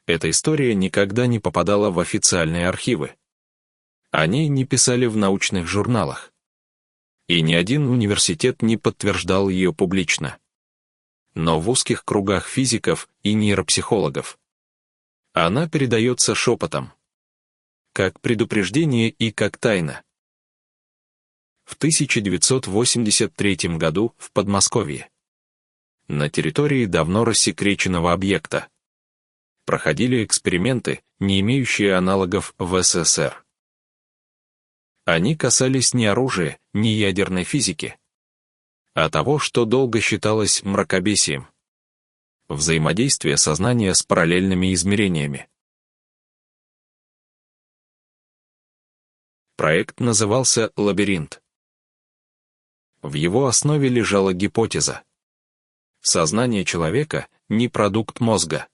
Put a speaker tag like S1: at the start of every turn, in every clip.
S1: Эта история никогда не попадала в официальные архивы. О ней не писали в научных журналах. И ни один университет не подтверждал ее публично. Но в узких кругах физиков и нейропсихологов она передается шепотом, как предупреждение и как тайна. В 1983 году в Подмосковье, на территории давно рассекреченного объекта, проходили эксперименты, не имеющие аналогов в СССР. Они касались не оружия, не ядерной физики, а того, что долго считалось мракобесием. Взаимодействие сознания с параллельными измерениями. Проект назывался «Лабиринт». В его основе лежала гипотеза. Сознание человека — не продукт мозга,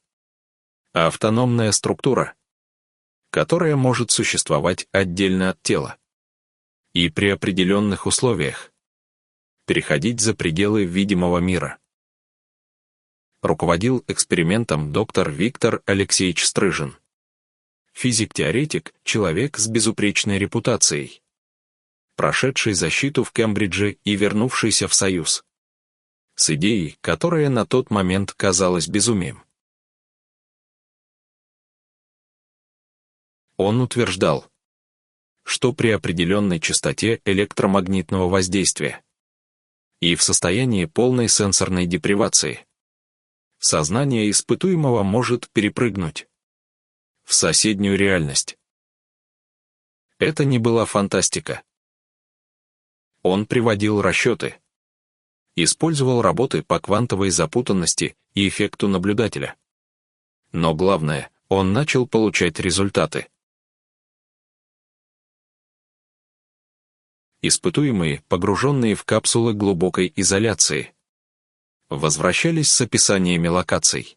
S1: а автономная структура, которая может существовать отдельно от тела и при определенных условиях переходить за пределы видимого мира. Руководил экспериментом доктор Виктор Алексеевич Стрыжин. Физик-теоретик, человек с безупречной репутацией, прошедший защиту в Кембридже и вернувшийся в Союз, с идеей, которая на тот момент казалась безумием. Он утверждал, что при определенной частоте электромагнитного воздействия и в состоянии полной сенсорной депривации сознание испытуемого может перепрыгнуть в соседнюю реальность. Это не была фантастика. Он приводил расчеты, использовал работы по квантовой запутанности и эффекту наблюдателя. Но главное, он начал получать результаты. Испытуемые, погруженные в капсулы глубокой изоляции, возвращались с описаниями локаций,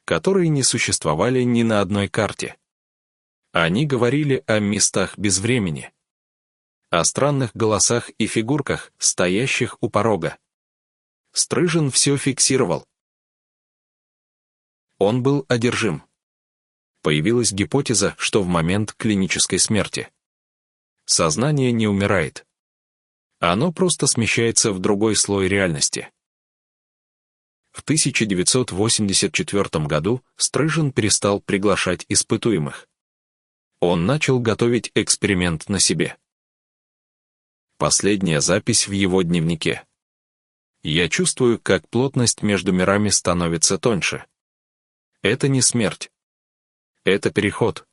S1: которые не существовали ни на одной карте. Они говорили о местах без времени, о странных голосах и фигурках, стоящих у порога. Стрыжин все фиксировал. Он был одержим. Появилась гипотеза, что в момент клинической смерти сознание не умирает. Оно просто смещается в другой слой реальности. В 1984 году Стрыжин перестал приглашать испытуемых. Он начал готовить эксперимент на себе. Последняя запись в его дневнике. «Я чувствую, как плотность между мирами становится тоньше. Это не смерть. Это переход.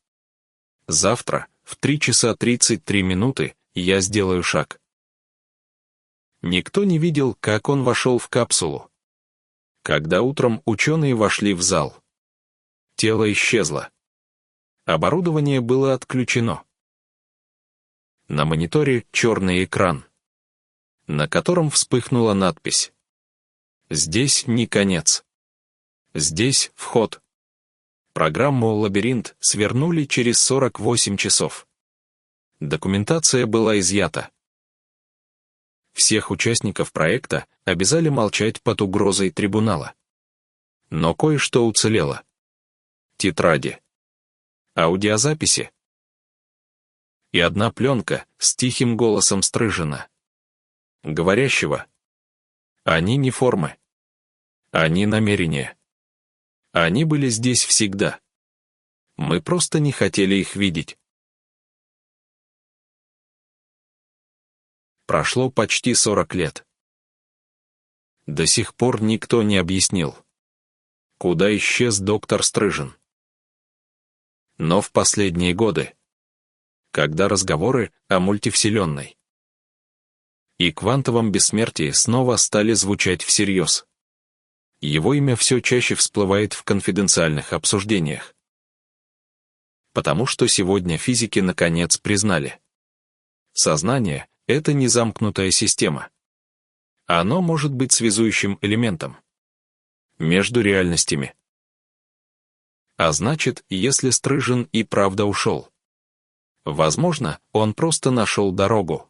S1: Завтра, в 3 часа 33 минуты, я сделаю шаг». Никто не видел, как он вошел в капсулу. Когда утром ученые вошли в зал, тело исчезло. Оборудование было отключено. На мониторе черный экран, на котором вспыхнула надпись: «Здесь не конец. Здесь вход». Программу «Лабиринт» свернули через 48 часов. Документация была изъята. Всех участников проекта обязали молчать под угрозой трибунала. Но кое-что уцелело. Тетради, аудиозаписи и одна пленка с тихим голосом Стрыжина, говорящего: «Они не формы. Они намерения. Они были здесь всегда. Мы просто не хотели их видеть». Прошло почти 40 лет. До сих пор никто не объяснил, куда исчез доктор Стрыжин. Но в последние годы, когда разговоры о мультивселенной и квантовом бессмертии снова стали звучать всерьез, его имя все чаще всплывает в конфиденциальных обсуждениях. Потому что сегодня физики наконец признали: сознание — это не замкнутая система. Оно может быть связующим элементом между реальностями. А значит, если Стрыжин и правда ушел, возможно, он просто нашел дорогу,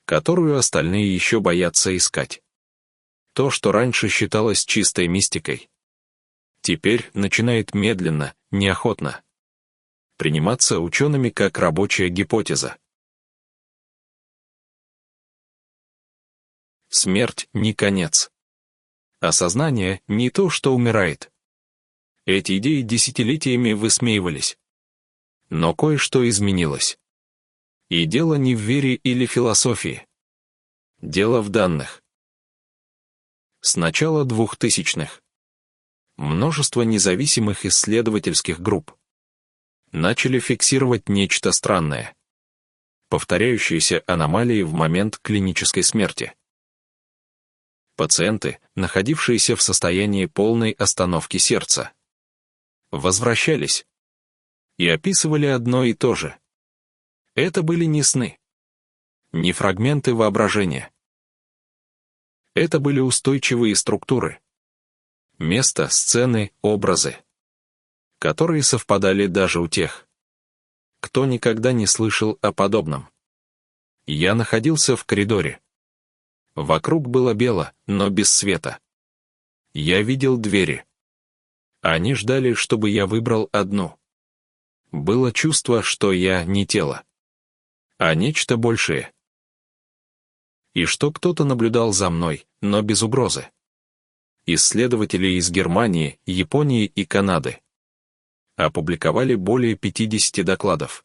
S1: которую остальные еще боятся искать. То, что раньше считалось чистой мистикой, теперь начинает медленно, неохотно приниматься учеными как рабочая гипотеза. Смерть не конец. Осознание не то, что умирает. Эти идеи десятилетиями высмеивались. Но кое-что изменилось. И дело не в вере или философии. Дело в данных. С начала 2000-х множество независимых исследовательских групп начали фиксировать нечто странное. Повторяющиеся аномалии в момент клинической смерти. Пациенты, находившиеся в состоянии полной остановки сердца, возвращались и описывали одно и то же. Это были не сны, не фрагменты воображения. Это были устойчивые структуры, место, сцены, образы, которые совпадали даже у тех, кто никогда не слышал о подобном. Я находился в коридоре. Вокруг было бело, но без света. Я видел двери. Они ждали, чтобы я выбрал одну. Было чувство, что я не тело, а нечто большее. И что кто-то наблюдал за мной, но без угрозы. Исследователи из Германии, Японии и Канады опубликовали более 50 докладов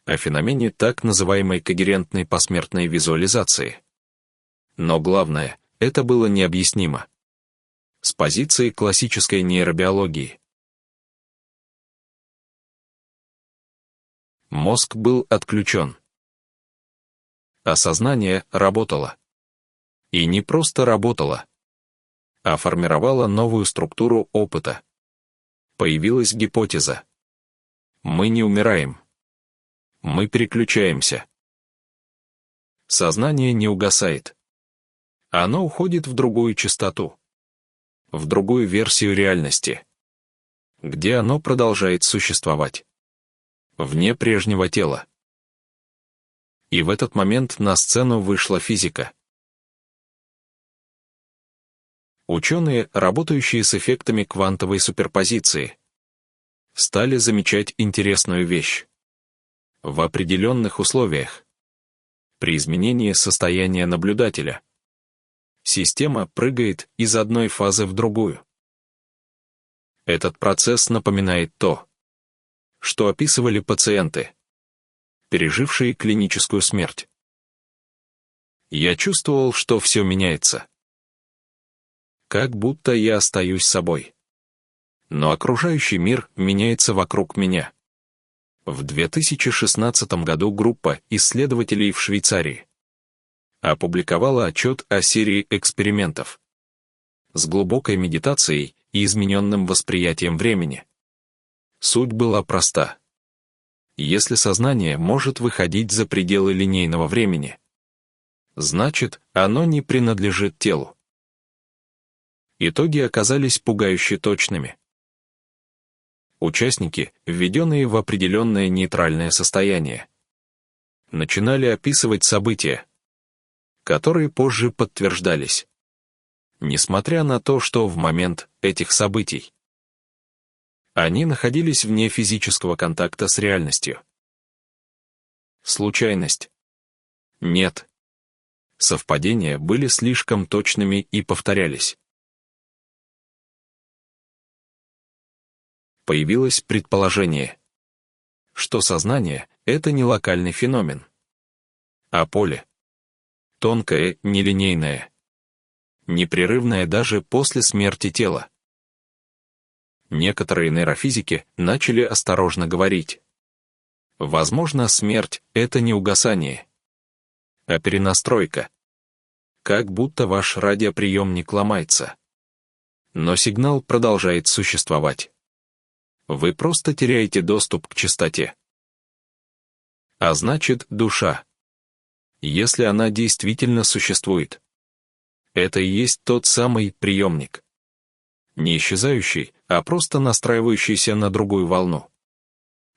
S1: о феномене так называемой когерентной посмертной визуализации. Но главное, это было необъяснимо. С позиции классической нейробиологии. Мозг был отключен. Осознание работало. И не просто работало, а формировало новую структуру опыта. Появилась гипотеза. Мы не умираем. Мы переключаемся. Сознание не угасает. Оно уходит в другую частоту, в другую версию реальности, где оно продолжает существовать, вне прежнего тела. И в этот момент на сцену вышла физика. Ученые, работающие с эффектами квантовой суперпозиции, стали замечать интересную вещь. В определенных условиях, при изменении состояния наблюдателя, система прыгает из одной фазы в другую. Этот процесс напоминает то, что описывали пациенты, пережившие клиническую смерть. Я чувствовал, что все меняется. Как будто я остаюсь собой. Но окружающий мир меняется вокруг меня. В 2016 году группа исследователей в Швейцарии опубликовала отчет о серии экспериментов с глубокой медитацией и измененным восприятием времени. Суть была проста. Если сознание может выходить за пределы линейного времени, значит, оно не принадлежит телу. Итоги оказались пугающе точными. Участники, введенные в определенное нейтральное состояние, начинали описывать события, которые позже подтверждались, несмотря на то, что в момент этих событий они находились вне физического контакта с реальностью. Случайность? Нет. Совпадения были слишком точными и повторялись. Появилось предположение, что сознание — это не локальный феномен, а поле. Тонкое, нелинейное, непрерывное даже после смерти тела. Некоторые нейрофизики начали осторожно говорить. Возможно, смерть — это не угасание, а перенастройка. Как будто ваш радиоприемник ломается. Но сигнал продолжает существовать. Вы просто теряете доступ к частоте. А значит, душа, если она действительно существует, это и есть тот самый приемник. Не исчезающий, а просто настраивающийся на другую волну.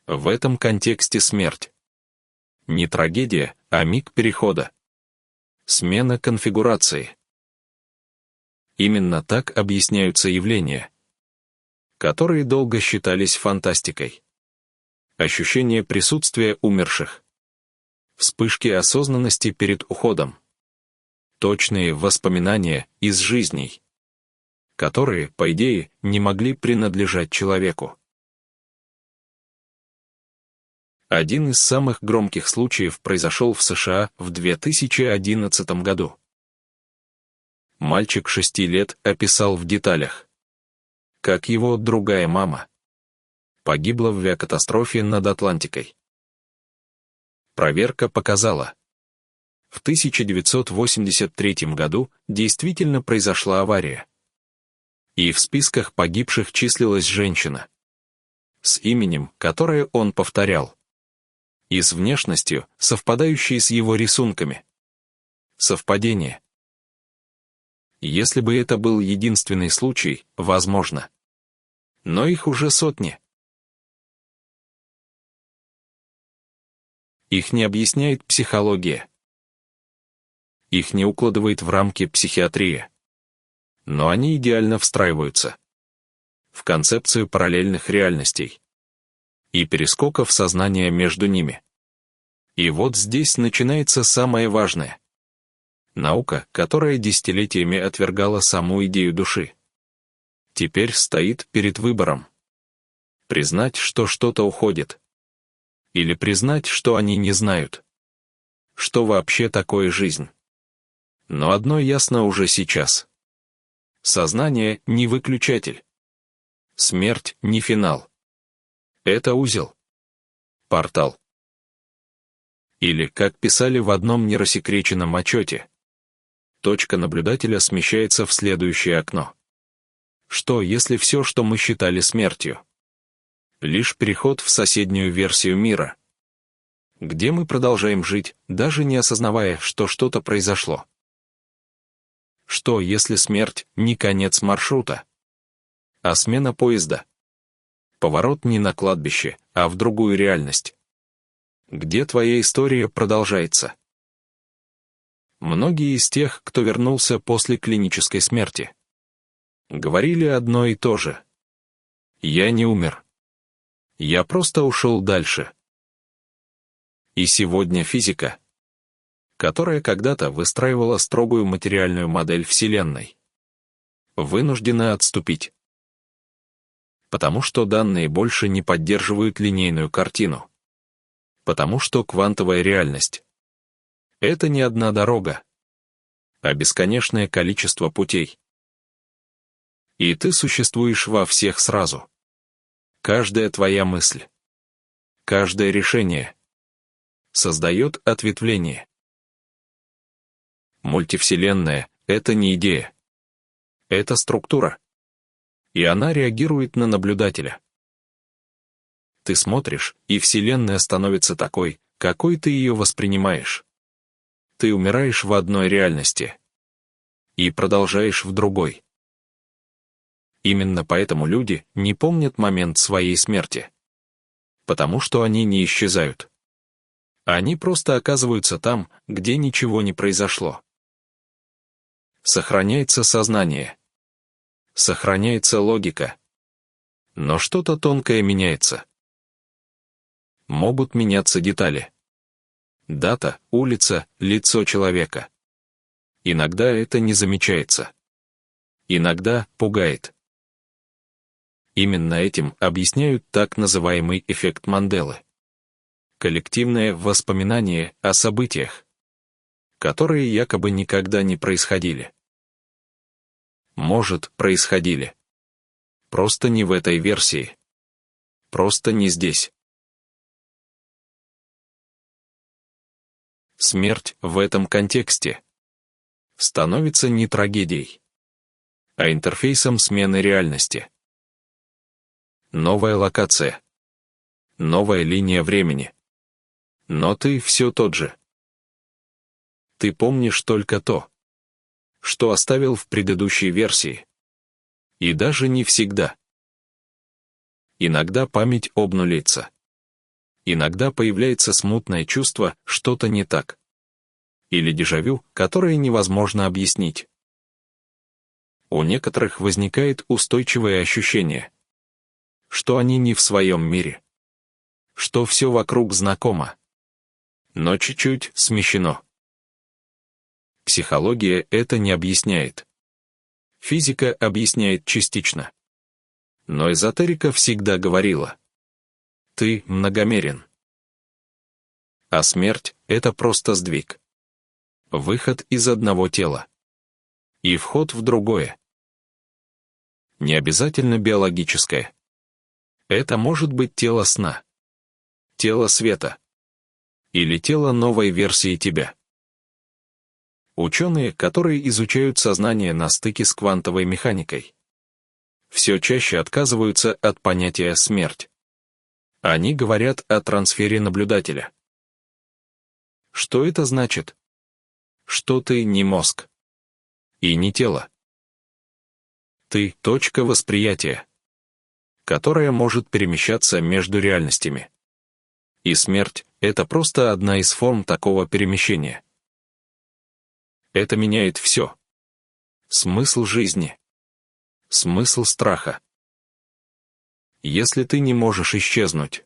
S1: В этом контексте смерть. Не трагедия, а миг перехода. Смена конфигурации. Именно так объясняются явления, которые долго считались фантастикой. Ощущение присутствия умерших. Вспышки осознанности перед уходом. Точные воспоминания из жизней, которые, по идее, не могли принадлежать человеку. Один из самых громких случаев произошел в США в 2011 году. Мальчик 6 лет описал в деталях, как его другая мама погибла в авиакатастрофе над Атлантикой. Проверка показала, в 1983 году действительно произошла авария. И в списках погибших числилась женщина с именем, которое он повторял, и с внешностью, совпадающей с его рисунками. Совпадение. Если бы это был единственный случай, возможно. Но их уже сотни. Их не объясняет психология. Их не укладывает в рамки психиатрия. Но они идеально встраиваются в концепцию параллельных реальностей и перескоков сознания между ними. И вот здесь начинается самое важное. Наука, которая десятилетиями отвергала саму идею души, теперь стоит перед выбором. Признать, что что-то уходит. Или признать, что они не знают, что вообще такое жизнь. Но одно ясно уже сейчас. Сознание — не выключатель. Смерть — не финал. Это узел. Портал. Или, как писали в одном нерасекреченном отчете, точка наблюдателя смещается в следующее окно. Что, если все, что мы считали смертью, лишь переход в соседнюю версию мира, где мы продолжаем жить, даже не осознавая, что что-то произошло? Что, если смерть не конец маршрута, а смена поезда? Поворот не на кладбище, а в другую реальность, где твоя история продолжается. Многие из тех, кто вернулся после клинической смерти, говорили одно и то же. Я не умер. Я просто ушел дальше. И сегодня физика, которая когда-то выстраивала строгую материальную модель Вселенной, вынуждена отступить. Потому что данные больше не поддерживают линейную картину. Потому что квантовая реальность — это не одна дорога, а бесконечное количество путей. И ты существуешь во всех сразу. Каждая твоя мысль, каждое решение создает ответвление. Мультивселенная — это не идея. Это структура. И она реагирует на наблюдателя. Ты смотришь, и Вселенная становится такой, какой ты ее воспринимаешь. Ты умираешь в одной реальности и продолжаешь в другой. Именно поэтому люди не помнят момент своей смерти. Потому что они не исчезают. Они просто оказываются там, где ничего не произошло. Сохраняется сознание. Сохраняется логика. Но что-то тонкое меняется. Могут меняться детали. Дата, улица, лицо человека. Иногда это не замечается. Иногда пугает. Именно этим объясняют так называемый эффект Манделы. Коллективное воспоминание о событиях, которые якобы никогда не происходили. Может, происходили. Просто не в этой версии. Просто не здесь. Смерть в этом контексте становится не трагедией, а интерфейсом смены реальности. Новая локация. Новая линия времени. Но ты все тот же. Ты помнишь только то, что оставил в предыдущей версии. И даже не всегда. Иногда память обнулится. Иногда появляется смутное чувство, что-то не так. Или дежавю, которое невозможно объяснить. У некоторых возникает устойчивое ощущение, что они не в своем мире, что все вокруг знакомо, но чуть-чуть смещено. Психология это не объясняет. Физика объясняет частично. Но эзотерика всегда говорила: ты многомерен. А смерть — это просто сдвиг. Выход из одного тела. И вход в другое. Не обязательно биологическое. Это может быть тело сна, тело света или тело новой версии тебя. Ученые, которые изучают сознание на стыке с квантовой механикой, все чаще отказываются от понятия «смерть». Они говорят о трансфере наблюдателя. Что это значит? Что ты не мозг и не тело. Ты — точка восприятия, которая может перемещаться между реальностями. И смерть — это просто одна из форм такого перемещения. Это меняет все. Смысл жизни. Смысл страха. Если ты не можешь исчезнуть,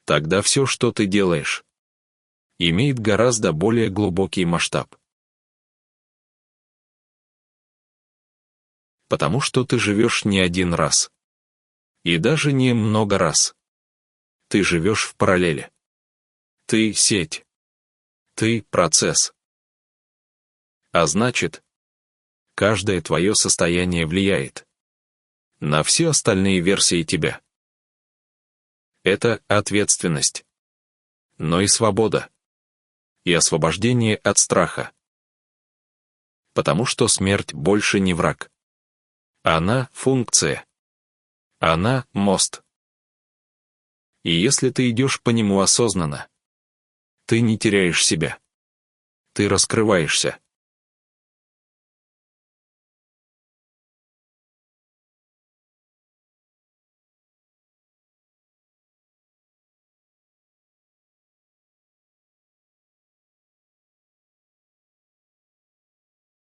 S1: тогда все, что ты делаешь, имеет гораздо более глубокий масштаб. Потому что ты живешь не один раз. И даже не много раз. Ты живешь в параллели. Ты — сеть. Ты — процесс. А значит, каждое твое состояние влияет на все остальные версии тебя. Это ответственность, но и свобода, и освобождение от страха. Потому что смерть больше не враг. Она — функция. Она — мост. И если ты идешь по нему осознанно, ты не теряешь себя. Ты раскрываешься.